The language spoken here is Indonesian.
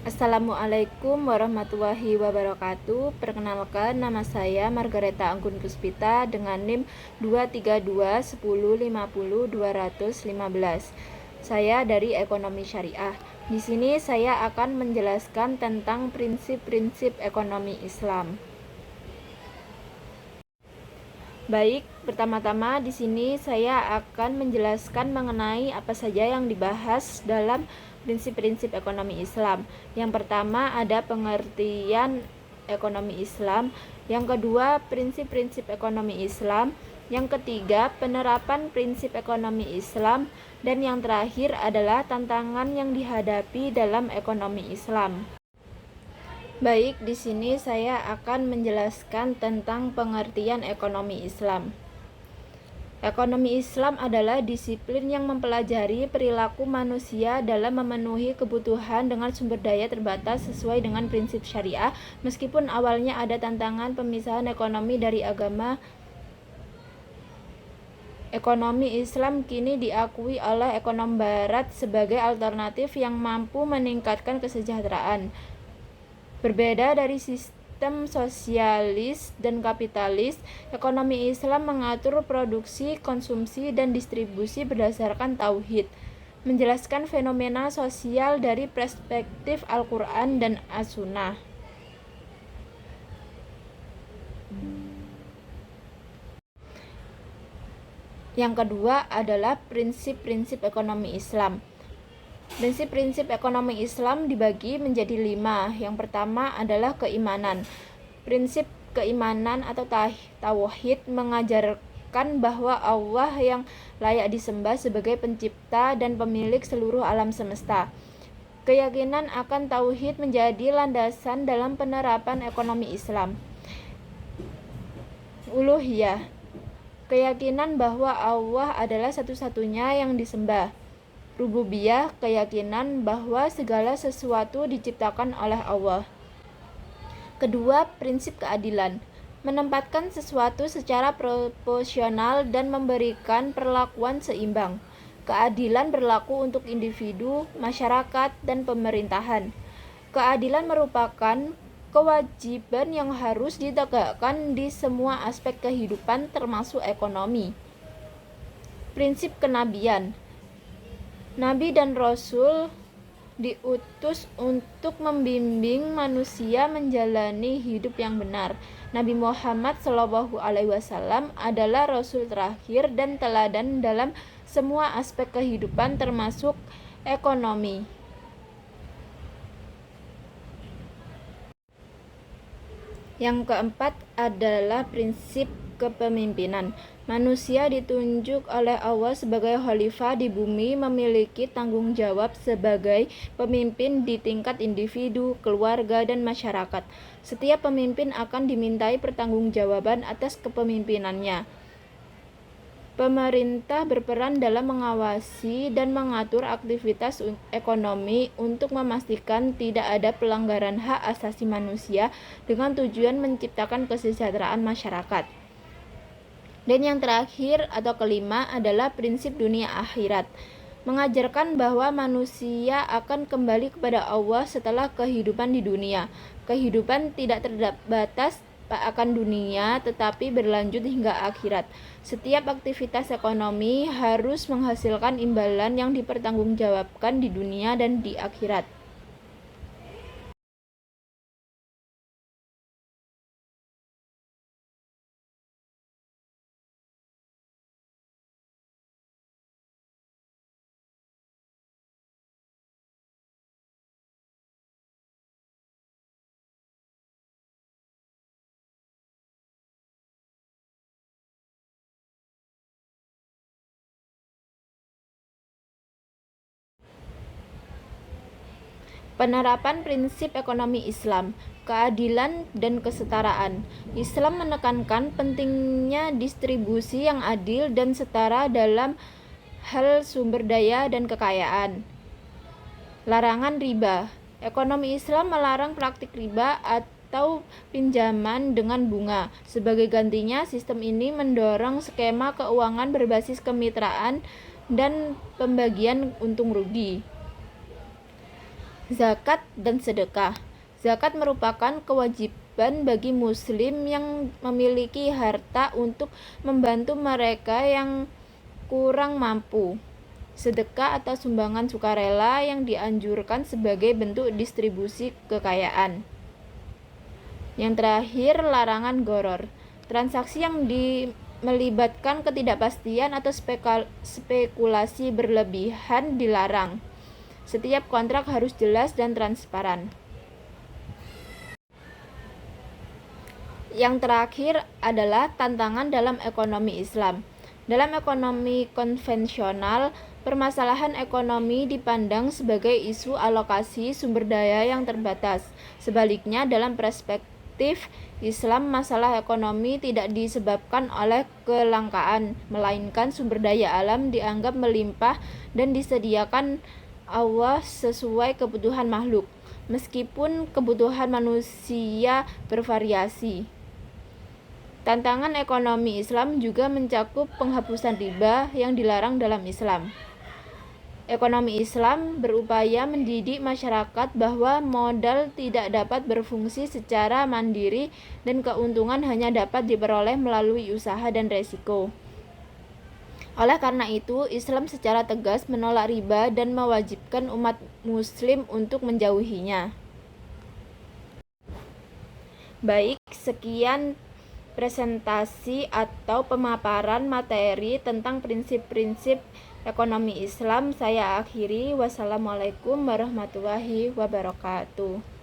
Assalamualaikum warahmatullahi wabarakatuh. Perkenalkan, nama saya Margareta Anggun Puspita dengan NIM 23210500215. Saya dari Ekonomi Syariah. Di sini saya akan menjelaskan tentang prinsip-prinsip ekonomi Islam. Baik, pertama-tama di sini saya akan menjelaskan mengenai apa saja yang dibahas dalam prinsip-prinsip ekonomi Islam. Yang pertama ada pengertian ekonomi Islam, yang kedua prinsip-prinsip ekonomi Islam, yang ketiga penerapan prinsip ekonomi Islam, dan yang terakhir adalah tantangan yang dihadapi dalam ekonomi Islam. Baik, di sini saya akan menjelaskan tentang pengertian ekonomi Islam. Ekonomi Islam adalah disiplin yang mempelajari perilaku manusia dalam memenuhi kebutuhan dengan sumber daya terbatas sesuai dengan prinsip syariah, meskipun awalnya ada tantangan pemisahan ekonomi dari agama. Ekonomi Islam kini diakui oleh ekonom Barat sebagai alternatif yang mampu meningkatkan kesejahteraan. Berbeda dari sistem sosialis dan kapitalis, ekonomi Islam mengatur produksi, konsumsi, dan distribusi berdasarkan tauhid, menjelaskan fenomena sosial dari perspektif Al-Quran dan As-Sunnah. Yang kedua adalah prinsip-prinsip ekonomi Islam. Prinsip-prinsip ekonomi Islam dibagi menjadi 5. Yang pertama adalah keimanan. Prinsip keimanan atau tauhid mengajarkan bahwa Allah yang layak disembah sebagai pencipta dan pemilik seluruh alam semesta. Keyakinan akan tauhid menjadi landasan dalam penerapan ekonomi Islam. Uluhiyah, keyakinan bahwa Allah adalah satu-satunya yang disembah. Rububiyah, keyakinan bahwa segala sesuatu diciptakan oleh Allah. Kedua, prinsip keadilan, menempatkan sesuatu secara proporsional dan memberikan perlakuan seimbang. Keadilan berlaku untuk individu, masyarakat, dan pemerintahan. Keadilan merupakan kewajiban yang harus ditegakkan di semua aspek kehidupan termasuk ekonomi. Prinsip kenabian, Nabi dan Rasul diutus untuk membimbing manusia menjalani hidup yang benar. Nabi Muhammad SAW adalah Rasul terakhir dan teladan dalam semua aspek kehidupan termasuk ekonomi. Yang keempat adalah prinsip kepemimpinan. Manusia ditunjuk oleh Allah sebagai khalifah di bumi, memiliki tanggung jawab sebagai pemimpin di tingkat individu, keluarga, dan masyarakat. Setiap pemimpin akan dimintai pertanggungjawaban atas kepemimpinannya. Pemerintah berperan dalam mengawasi dan mengatur aktivitas ekonomi untuk memastikan tidak ada pelanggaran hak asasi manusia dengan tujuan menciptakan kesejahteraan masyarakat. Dan yang terakhir atau kelima adalah prinsip dunia akhirat, mengajarkan bahwa manusia akan kembali kepada Allah setelah kehidupan di dunia. Kehidupan tidak terbatas akan dunia, tetapi berlanjut hingga akhirat. Setiap aktivitas ekonomi harus menghasilkan imbalan yang dipertanggungjawabkan di dunia dan di akhirat. Penerapan prinsip ekonomi Islam, keadilan dan kesetaraan. Islam menekankan pentingnya distribusi yang adil dan setara dalam hal sumber daya dan kekayaan. Larangan riba. Ekonomi Islam melarang praktik riba atau pinjaman dengan bunga. Sebagai gantinya, sistem ini mendorong skema keuangan berbasis kemitraan dan pembagian untung rugi. Zakat dan sedekah. Zakat merupakan kewajiban bagi muslim yang memiliki harta untuk membantu mereka yang kurang mampu. Sedekah atau sumbangan sukarela yang dianjurkan sebagai bentuk distribusi kekayaan. Yang terakhir, larangan gharar. Transaksi yang melibatkan ketidakpastian atau spekulasi berlebihan dilarang. Setiap kontrak harus jelas dan transparan. Yang terakhir adalah tantangan dalam ekonomi Islam. Dalam ekonomi konvensional, permasalahan ekonomi dipandang sebagai isu alokasi sumber daya yang terbatas. Sebaliknya, dalam perspektif Islam, masalah ekonomi tidak disebabkan oleh kelangkaan, melainkan sumber daya alam dianggap melimpah dan disediakan Allah sesuai kebutuhan makhluk, meskipun kebutuhan manusia bervariasi. Tantangan ekonomi Islam juga mencakup penghapusan riba yang dilarang dalam Islam. Ekonomi Islam berupaya mendidik masyarakat bahwa modal tidak dapat berfungsi secara mandiri dan keuntungan hanya dapat diperoleh melalui usaha dan resiko. Oleh karena itu, Islam secara tegas menolak riba dan mewajibkan umat muslim untuk menjauhinya. Baik, sekian presentasi atau pemaparan materi tentang prinsip-prinsip ekonomi Islam saya akhiri. Wassalamualaikum warahmatullahi wabarakatuh.